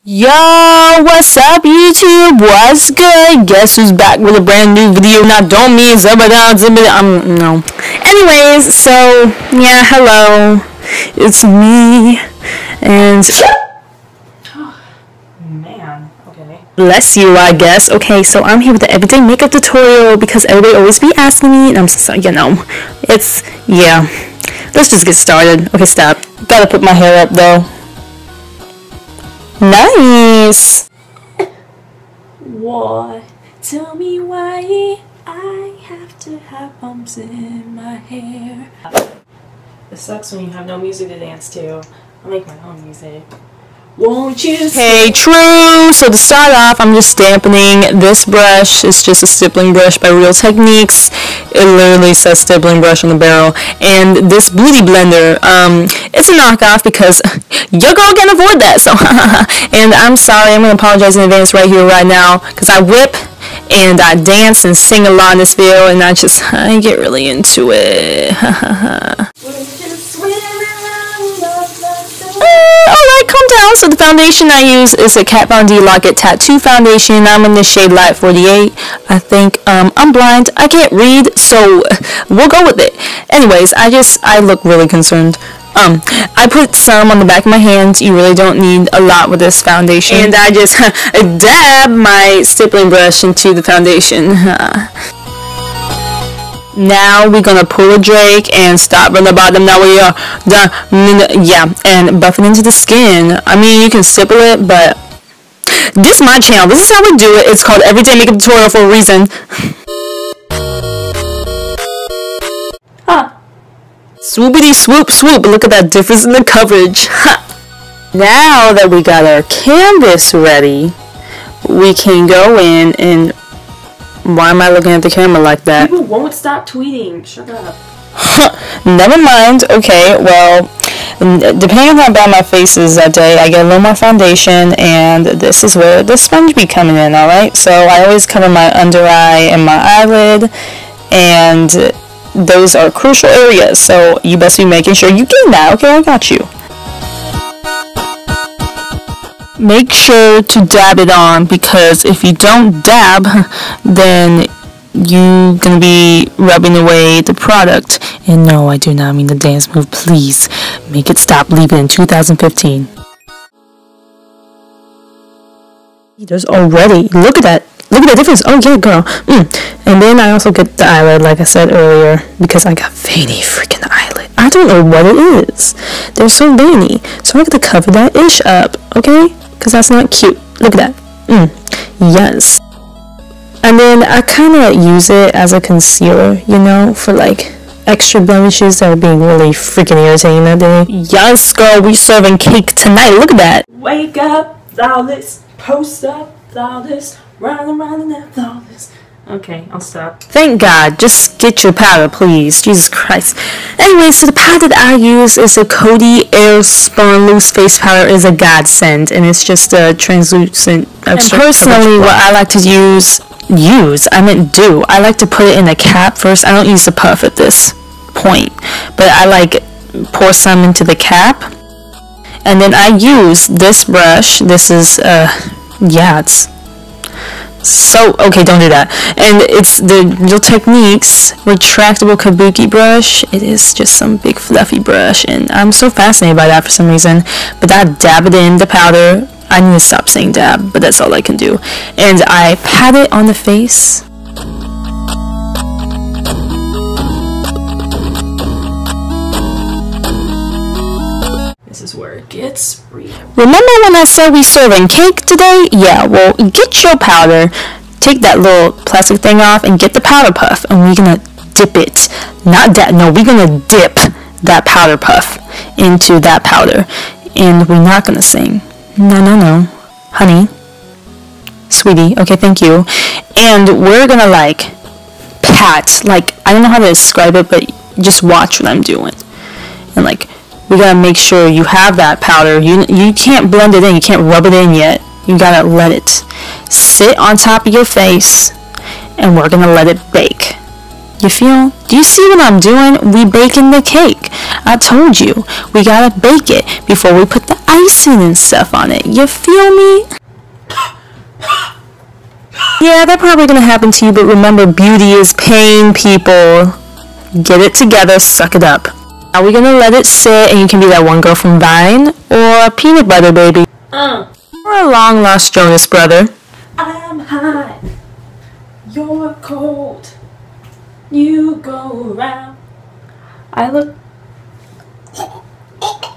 Yo, what's up YouTube? What's good? Guess who's back with a brand new video? Now don't mean no. Anyways, so yeah, hello. It's me and oh, man, okay. Bless you, I guess. Okay, so I'm here with the everyday makeup tutorial because everybody always be asking me and I'm so, it's yeah. Let's just get started. Okay, stop. Gotta put my hair up though. Nice. Why? Tell me why I have to have bumps in my hair. It sucks when you have no music to dance to. I'll make my own music. Won't you? Hey, true. So to start off, I'm just dampening this brush. It's just a stippling brush by Real Techniques. It literally says stippling brush on the barrel. And this beauty blender, it's a knockoff because your girl can't afford that. So, and I'm sorry. I'm gonna apologize in advance right here, right now, because I whip and I dance and sing a lot in this video, and I get really into it. Alright, calm down. So the foundation I use is a Kat Von D Lock-It Tattoo Foundation. I'm in the shade Light 48. I think, I'm blind. I can't read, so we'll go with it. Anyways, I look really concerned. I put some on the back of my hands. You really don't need a lot with this foundation. And I just dab my stippling brush into the foundation. Now we're gonna pull a Drake and stop from the bottom. Now we are done. Yeah, and buff it into the skin. I mean, you can stipple it, but this is my channel. This is how we do it. It's called Everyday Makeup Tutorial for a reason. Swoopity swoop swoop. Look at that difference in the coverage. Now that we got our canvas ready, we can go in and... Why am I looking at the camera like that? People won't stop tweeting. Shut up. Never mind. Okay, well, depending on how bad my face is that day, I get a little more foundation, and this is where the sponge be coming in, alright? So I always cover my under eye and my eyelid, and those are crucial areas, so you best be making sure you get that, okay? I got you. Make sure to dab it on, because if you don't dab, then you're gonna be rubbing away the product. And no, I do not mean the dance move. Please make it stop. Leave it in 2015. There's already, look at that difference. Oh yeah, girl. And then I also get the eyelid, like I said earlier, because I got veiny freaking eyelid. I don't know what it is. They're so veiny, so I got to cover that ish up, okay? Because that's not cute. Look at that. Yes. And then I kind of use it as a concealer, you know, for like extra blemishes that are being really freaking irritating that day. Yes, girl, we serving cake tonight. Look at that. Wake up, flawless. Post up, flawless. Round and round and then flawless. Okay, I'll stop. Thank God. Just get your powder, please. Jesus Christ. Anyway, so the powder that I use is the Coty Airspun Loose Face Powder. Is a godsend, and it's just a translucent extra. And personally, what I like to I like to put it in a cap first. I don't use the puff at this point, but I like pour some into the cap, and then I use this brush. This is yeah, it's so okay, don't do that. And it's the Real Techniques retractable kabuki brush. It is just some big fluffy brush, and I'm so fascinated by that for some reason. But I dab it in the powder. I need to stop saying dab, but that's all I can do. And I pat it on the face. This is where it gets real. Remember when I said we serving cake today? Yeah, well, get your powder, take that little plastic thing off, and get the powder puff, and we're gonna dip it. Not that, no, we're gonna dip that powder puff into that powder, and we're not gonna sing. No, honey, sweetie, okay, thank you. And we're gonna like pat, like, I don't know how to describe it, but just watch what I'm doing. And like, we gotta make sure you have that powder. You can't blend it in. You can't rub it in yet. You gotta let it sit on top of your face, and we're gonna let it bake. You feel? Do you see what I'm doing? We baking the cake. I told you, we gotta bake it before we put the icing and stuff on it. You feel me? Yeah, that's probably gonna happen to you, but remember, beauty is pain, people. Get it together, suck it up. Now we're gonna let it sit, and you can be that one girl from Vine, or Peanut Butter Baby, or a long lost Jonas brother. I'm hot, you're cold, you go around. I look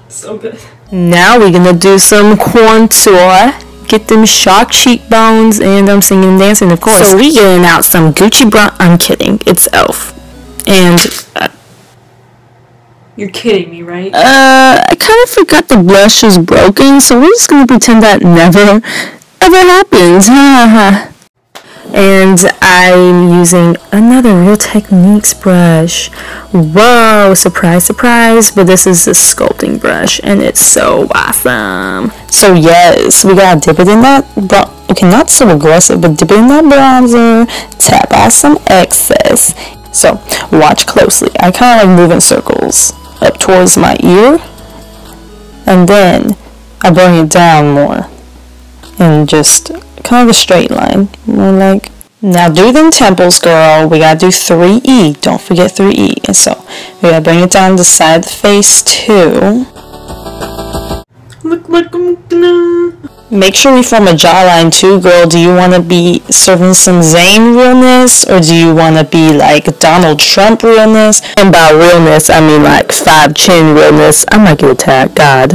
so good. Now we're gonna do some contour. Get them shark cheekbones, and I'm singing and dancing, of course. So we getting out some Gucci bronze. I'm kidding, it's e.l.f. And you're kidding me, right? I kind of forgot the blush was broken, so we're just gonna pretend that never ever happened. And I'm using another Real Techniques brush. Whoa, surprise, surprise, but this is a sculpting brush, and it's so awesome. So yes, we gotta dip it in that, okay, not so aggressive, but dip it in that bronzer, tap out some excess. So, watch closely. I kind of like move in circles up towards my ear, and then I bring it down more, and just kind of a straight line, more like. Now do them temples, girl. We gotta do 3E. Don't forget 3E. And so we gotta bring it down the side of the face too. Look like I'm gonna. Make sure we form a jawline too, girl. Do you want to be serving some Zayn realness, or do you want to be like Donald Trump realness? And by realness, I mean like 5 chin realness. I might get attacked, God.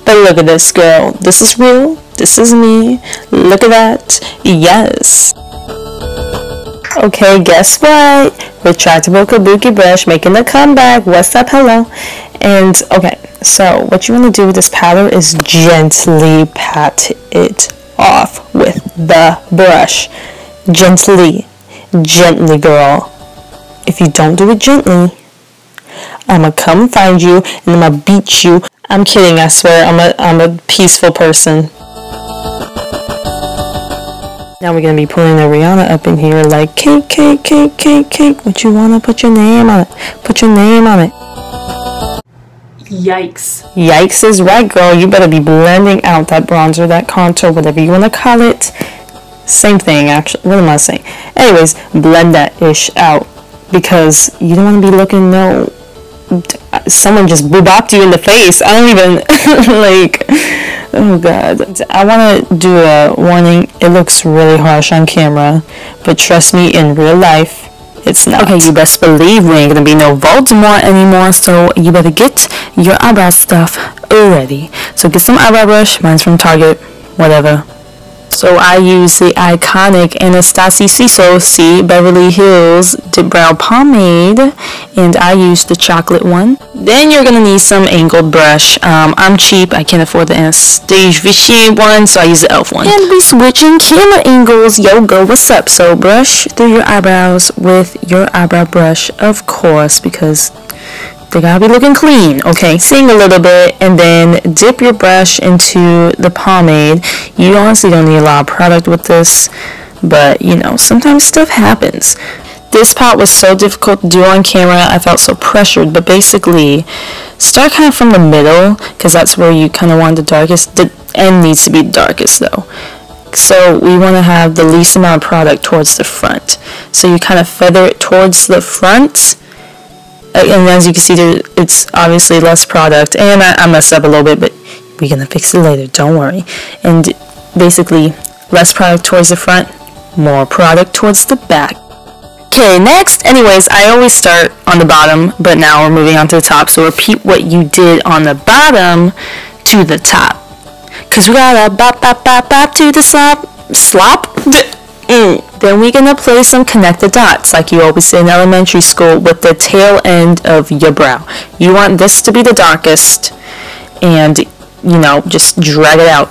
But look at this, girl. This is real. This is me. Look at that. Yes. Okay, guess what? Retractable kabuki brush making a comeback. What's up? Hello. And okay, so what you want to do with this powder is gently pat it off with the brush. Gently. Gently, girl. If you don't do it gently, I'm gonna come find you and I'm gonna beat you. I'm kidding, I swear. I'm a peaceful person. Now we're going to be pulling the Rihanna up in here like cake, cake, cake, cake, cake. What you want to put your name on it? Put your name on it. Yikes. Yikes is right, girl. You better be blending out that bronzer, that contour, whatever you want to call it. Same thing, actually. What am I saying? Anyways, blend that ish out, because you don't want to be looking no... Someone just boop-bopped you in the face. I don't even... like... Oh god. I want to do a warning. It looks really harsh on camera, but trust me, in real life, it's not. Okay, you best believe we ain't gonna be no Voldemort anymore, so you better get your eyebrow stuff ready. So get some eyebrow brush. Mine's from Target. Whatever. So I use the iconic Anastasia C Beverly Hills Dip Brow Pomade, and I use the chocolate one. Then you're gonna need some angled brush. I'm cheap, I can't afford the Anastasia one, so I use the e.l.f. one. And we switching camera angles. Yo, go, what's up? So brush through your eyebrows with your eyebrow brush, of course, because they gotta be looking clean. Okay, sing a little bit, and then dip your brush into the pomade. You honestly don't need a lot of product with this, but you know, sometimes stuff happens. This part was so difficult to do on camera. I felt so pressured, but basically start kind of from the middle, because that's where you kind of want the darkest. The end needs to be darkest though, so we want to have the least amount of product towards the front. So you kind of feather it towards the front. And as you can see, it's obviously less product, and I messed up a little bit, but we're gonna fix it later, don't worry. And basically, less product towards the front, more product towards the back. Okay, next, anyways, I always start on the bottom, but now we're moving on to the top, so repeat what you did on the bottom to the top. Cause we gotta bop, bop, bop, bop to the slop. Then we're gonna place some connected dots like you always did in elementary school with the tail end of your brow. You want this to be the darkest, and you know, just drag it out.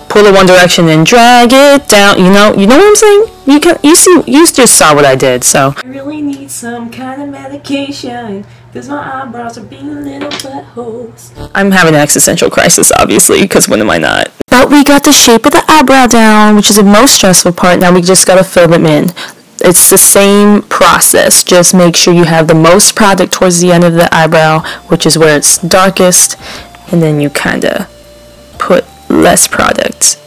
Pull it one direction and drag it down. You know what I'm saying? You just saw what I did. So I really need some kind of medication, because my eyebrows are being little buttholes. I'm having an existential crisis, obviously, because when am I not? But we got the shape of the eyebrow down, which is the most stressful part. Now we just gotta fill them in. It's the same process, just make sure you have the most product towards the end of the eyebrow, which is where it's darkest, and then you kind of put less product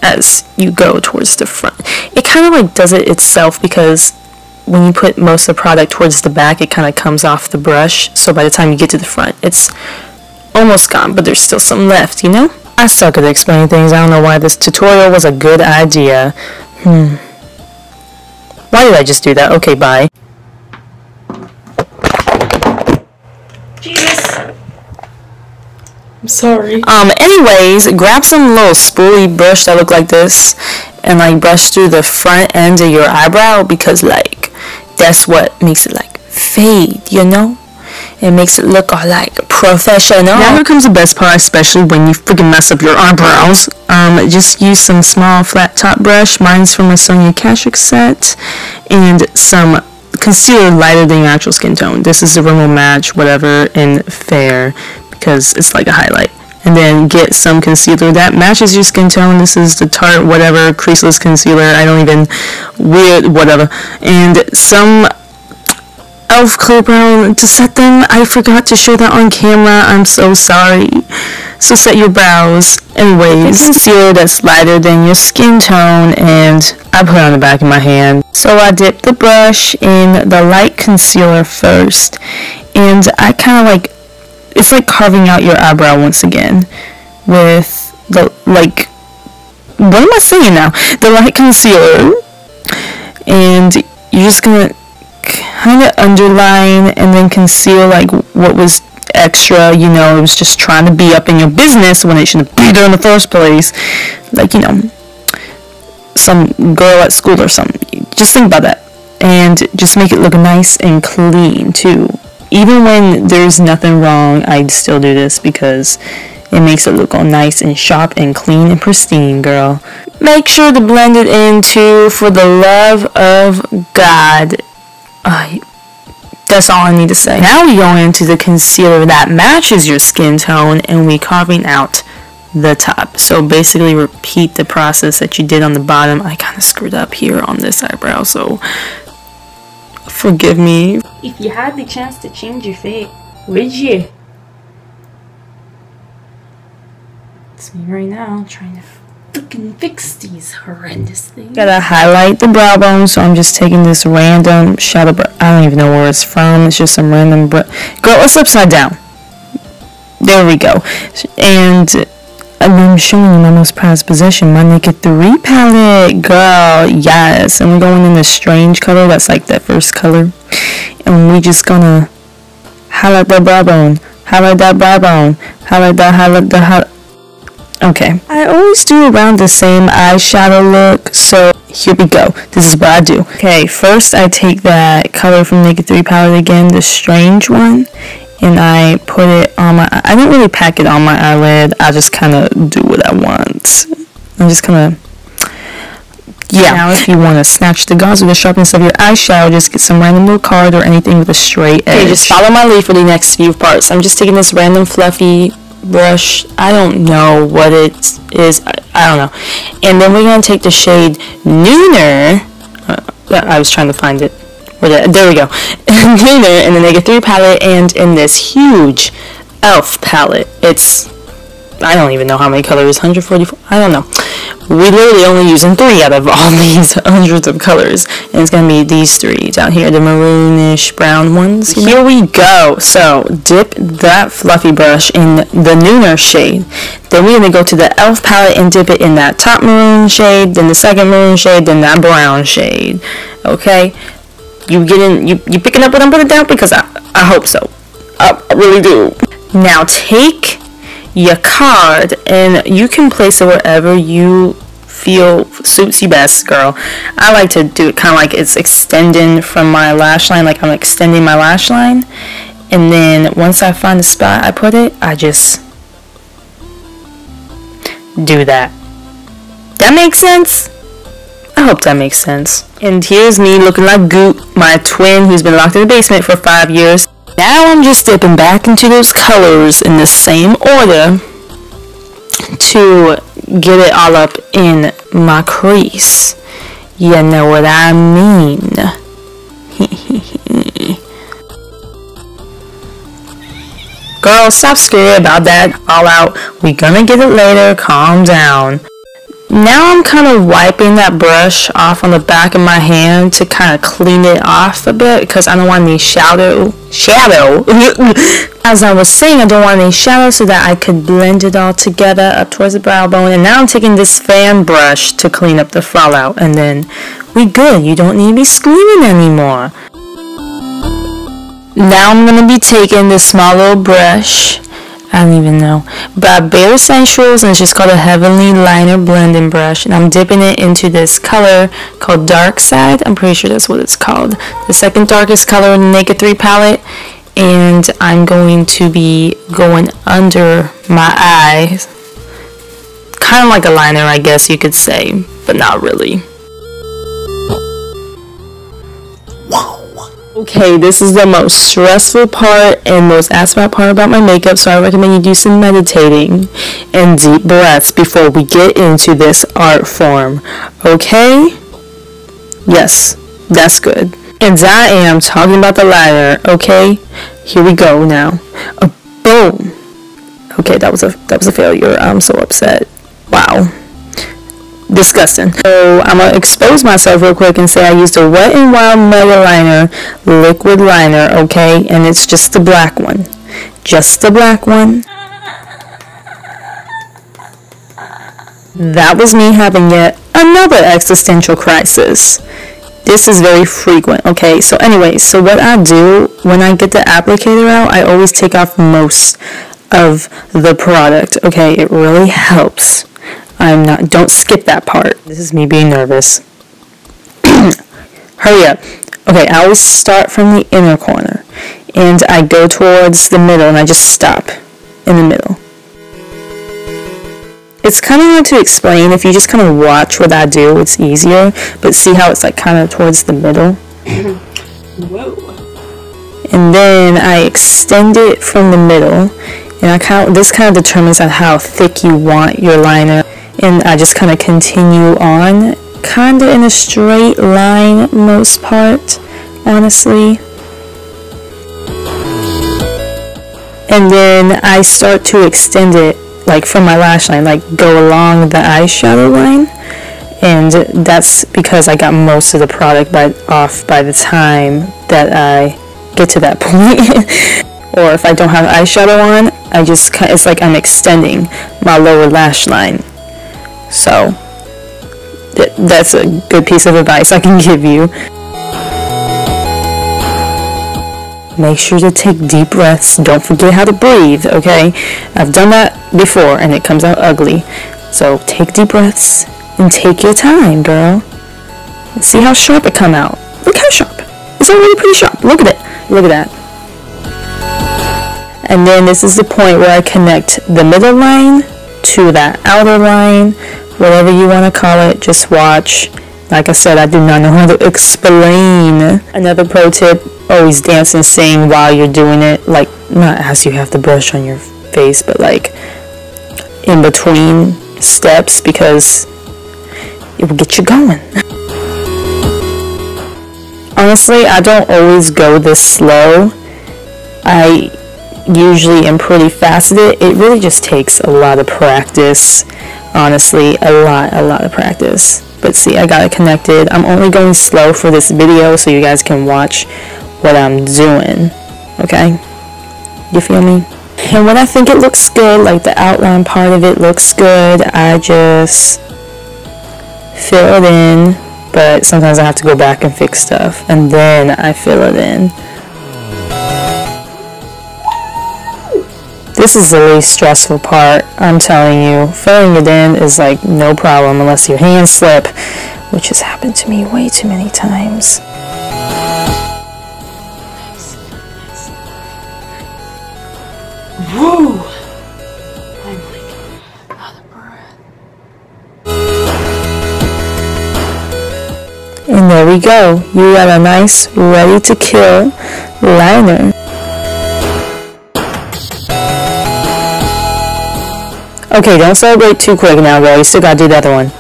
as you go towards the front. It kind of like does it itself, because when you put most of the product towards the back, it kind of comes off the brush, so by the time you get to the front, it's almost gone, but there's still some left, you know? I suck at explaining things. I don't know why this tutorial was a good idea. Why did I just do that? Okay, bye. Jesus! I'm sorry. Anyways, grab some little spoolie brush that look like this and like brush through the front end of your eyebrow, because like that's what makes it like fade, you know? It makes it look all like professional. Now here comes the best part, especially when you freaking mess up your eyebrows. Just use some small flat top brush. Mine's from a Sonia Kashuk set, and some concealer lighter than your actual skin tone. This is the Rimmel Match whatever in Fair, because it's like a highlight. And then get some concealer that matches your skin tone. This is the Tarte whatever creaseless concealer. I don't even weird whatever. And some e.l.f. clear brown to set them. I forgot to show that on camera. I'm so sorry. So set your brows. Anyways, concealer that's lighter than your skin tone, and I put it on the back of my hand. So I dip the brush in the light concealer first, and I kind of like, it's like carving out your eyebrow once again with the, like, what am I saying now? The light concealer, and you're just gonna kind of underline and then conceal like what was extra, you know. It was just trying to be up in your business when it shouldn't be there in the first place, like, you know, some girl at school or something. Just think about that, and just make it look nice and clean too. Even when there's nothing wrong, I'd still do this because it makes it look all nice and sharp and clean and pristine, girl. Make sure to blend it in too, for the love of God. That's all I need to say. Now we go into the concealer that matches your skin tone, and we carving out the top. So basically repeat the process that you did on the bottom. I kind of screwed up here on this eyebrow, so forgive me. If you had the chance to change your fate, would you? It's me right now trying to fucking fix these horrendous things. Gotta highlight the brow bone, so I'm just taking this random shadow brush. I don't even know where it's from. It's just some random brush. Girl, it's upside down. There we go. And I'm showing you my most prized possession, my Naked 3 palette, girl. Yes, and we're going in the strange color. That's like that first color, and we just gonna highlight that brow bone, highlight that brow bone, highlight that, highlight the highlight. Okay, I always do around the same eyeshadow look, so here we go. This is what I do. Okay, first I take that color from Naked 3 palette again, the strange one, and I put it on my, I don't really pack it on my eyelid, I just kind of do what I want. I'm just kind of, yeah. Now if you want to snatch the gauze with the sharpness of your eyeshadow, just get some random little card or anything with a straight edge. Okay, just follow my lead for the next few parts. I'm just taking this random fluffy brush. I don't know what it is. I don't know. And then we're going to take the shade Nooner. I was trying to find it. There we go. Nooner in the Naked 3 palette, and in this huge e.l.f. palette. It's, I don't even know how many colors, 144, I don't know. We literally only using 3 out of all these hundreds of colors, and it's going to be these 3 down here, the maroonish brown ones. Here we go. So dip that fluffy brush in the Nooner shade. Then we're going to go to the e.l.f. palette and dip it in that top maroon shade, then the second maroon shade, then that brown shade. Okay? You picking up what I'm putting down? Because I hope so. I really do. Now take your card, and you can place it wherever you feel suits you best, girl. I like to do it kind of like it's extending from my lash line, like I'm extending my lash line, and then once I find the spot I put it, I just do that. That makes sense? I hope that makes sense. And here's me looking like Goop, my twin who's been locked in the basement for 5 years. Now I'm just dipping back into those colors in the same order to get it all up in my crease. You know what I mean. Girl, stop scared about that. All out. We gonna get it later. Calm down. Now I'm kind of wiping that brush off on the back of my hand to kind of clean it off a bit because I don't want any shadow. As I was saying, I don't want any shadow so that I could blend it all together up towards the brow bone. And now I'm taking this fan brush to clean up the fallout, and then we good. You don't need to be screaming anymore. Now I'm going to be taking this small little brush, I don't even know, by Bare Essentials, and it's just called a Heavenly Liner Blending Brush, and I'm dipping it into this color called Dark Side. I'm pretty sure that's what it's called. The second darkest color in the Naked 3 palette, and I'm going to be going under my eyes, kind of like a liner, I guess you could say, but not really. Okay, this is the most stressful part and most asked about part about my makeup, so I recommend you do some meditating and deep breaths before we get into this art form. Okay? Yes, that's good. And I am talking about the liner, okay? Here we go now. Boom! Okay, that was a failure. I'm so upset. Wow. Disgusting. So I'm gonna expose myself real quick and say I used a Wet n Wild Mega Liner liquid liner, okay, and it's just the black one, That was me having yet another existential crisis. This is very frequent, okay? So anyways, so what I do when I get the applicator out, I always take off most of the product, okay? It really helps. Don't skip that part. This is me being nervous. Hurry up. Okay, I always start from the inner corner, and I go towards the middle, and I just stop in the middle. It's kind of hard to explain. If you just kind of watch what I do, it's easier, but see how it's like kind of towards the middle? Whoa. And then I extend it from the middle, and this kind of determines on how thick you want your liner. And I just kind of continue on, kind of in a straight line most part, honestly. And then I start to extend it, like from my lash line, like go along the eyeshadow line. And that's because I got most of the product off by the time that I get to that point. Or if I don't have eyeshadow on, it's like I'm extending my lower lash line. So, that's a good piece of advice I can give you. Make sure to take deep breaths. Don't forget how to breathe, okay? I've done that before and it comes out ugly. So, take deep breaths and take your time, girl. And see how sharp it come out. Look how sharp. It's already pretty sharp. Look at it. Look at that. And then this is the point where I connect the middle line to that outer line. Whatever you want to call it, just watch. Like I said, I do not know how to explain. Another pro tip, always dance and sing while you're doing it. Like, not as you have the brush on your face, but like in between steps, because it will get you going. Honestly, I don't always go this slow. I usually am pretty fast at it. It really just takes a lot of practice. Honestly, a lot of practice. But see, I got it connected. I'm only going slow for this video so you guys can watch what I'm doing. Okay? You feel me? And when I think it looks good, like the outline part of it looks good, I just fill it in. But sometimes I have to go back and fix stuff. And then I fill it in. This is the least stressful part, I'm telling you. Filling it in is like no problem unless your hands slip, which has happened to me way too many times. Woo! I'm like out of breath. And there we go. You got a nice, ready to kill liner. Okay, don't celebrate too quick now, girl. You still gotta do the other one.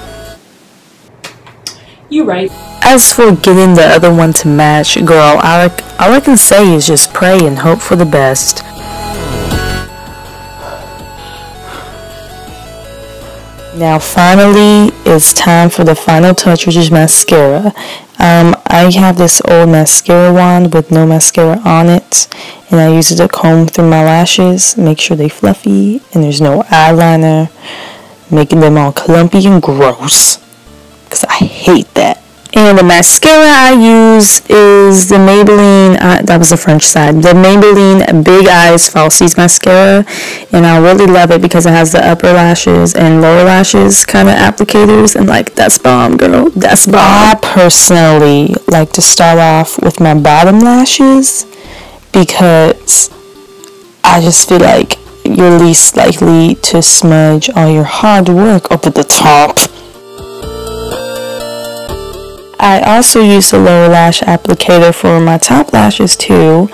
You right. As for getting the other one to match, girl, all I can say is just pray and hope for the best. Now finally, it's time for the final touch, which is mascara. I have this old mascara wand with no mascara on it, and I use it to comb through my lashes, make sure they're fluffy, and there's no eyeliner, making them all clumpy and gross, because I hate that. And the mascara I use is the Maybelline, that was the French side, the Maybelline Big Eyes Falsies mascara, and I really love it because it has the upper lashes and lower lashes kind of applicators, and like, that's bomb, girl, that's bomb. I personally like to start off with my bottom lashes because I just feel like you're least likely to smudge all your hard work up at the top. I also use the lower lash applicator for my top lashes too,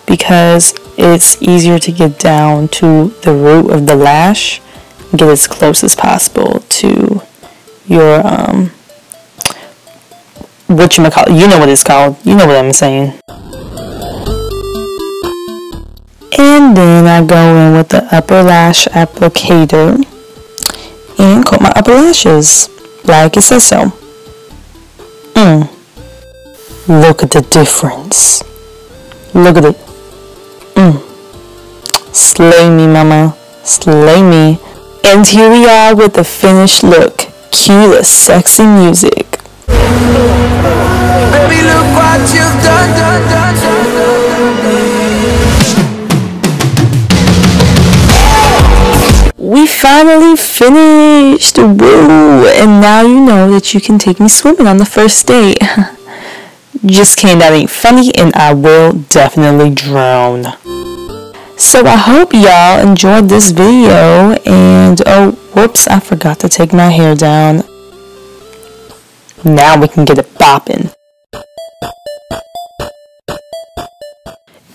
because it's easier to get down to the root of the lash and get as close as possible to your whatchamacallit, you know what it's called, you know what I'm saying. And then I go in with the upper lash applicator and coat my upper lashes like it says so. Look at the difference. Look at it. Slay me, mama. Slay me. And here we are with the finished look. Cue the sexy music. Baby, look what you've done. We finally finished. Woo! And now you know that you can take me swimming on the first date. Just kidding, that ain't funny, and I will definitely drown. So I hope y'all enjoyed this video, and oh, whoops, I forgot to take my hair down. Now we can get it bopping.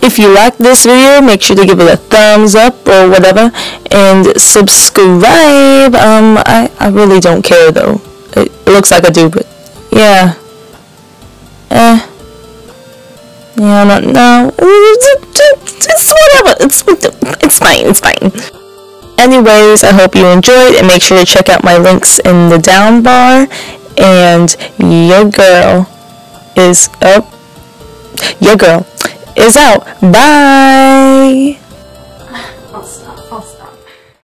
If you like this video, make sure to give it a thumbs up or whatever, and subscribe. I really don't care though. It looks like I do, but yeah. Yeah, I don't know. It's whatever. It's fine. Anyways, I hope you enjoyed, and make sure to check out my links in the down bar. And your girl is out. Bye.